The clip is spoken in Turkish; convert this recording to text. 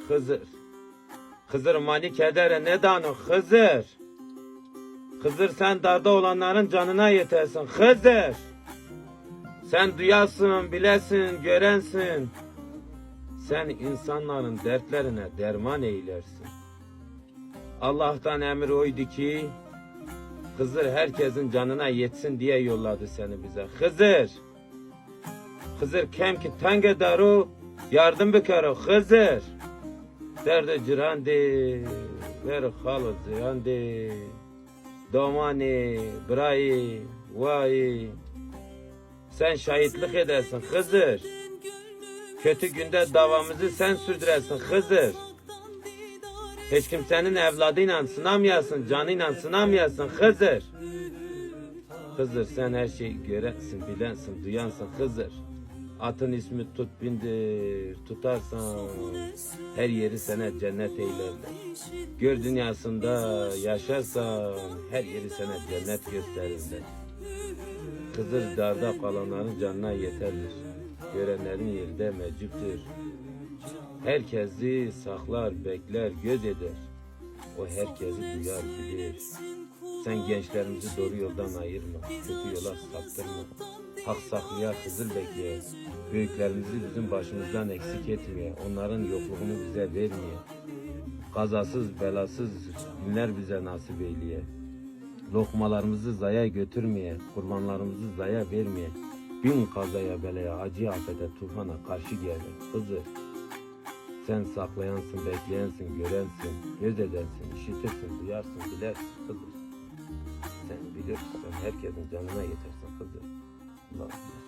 Hızır. Hızır mani kedere ne danı Hızır. Hızır sen darda olanların canına yetersin Hızır. Sen duyasın, bilesin, görensin. Sen insanların dertlerine derman eylersin. Allah'tan emir oydu ki Hızır herkesin canına yetsin diye yolladı seni bize. Hızır. Hızır kem ki tenge daru yardım bükero Hızır. Derde cirandi ver halı ziyandi. Domani, brayı, vay. Sen şahitlik edersin Hızır. Kötü günde davamızı sen sürdüresin Hızır. Hiç kimsenin evladıyla sınamayasın, canıyla sınamayasın Hızır. Hızır sen her şeyi görensin, bilensin, duyansın Hızır. Atın ismi tut bindir, tutarsan her yeri sana cennet eylerler. Gör dünyasında yaşarsan her yeri sana cennet gösterirler. Hızır darda kalanların canına yeterlir. Görenlerin yerinde meciptir. Herkesi saklar, bekler, göz eder. O herkesi duyar, bilir. Sen gençlerimizi doğru yoldan ayırma, kötü yola saptırma. Hak saklaya, Hızır bekleye. Büyüklerimizi bizim başımızdan eksik etmeye, onların yokluğunu bize vermeye. Kazasız, belasız günler bize nasip eyleye. Lokmalarımızı zaya götürmeye, kurbanlarımızı zaya vermeye. Bin kazaya, belaya, acıya, afete, tufana karşı gelir. Hızır. Sen saklayansın, bekleyensin, görensin, göz edersin, işitirsin, duyarsın, bilersin Hızır. Sen bilirsin, herkesin canına yetersin Hızır. Allah'ım.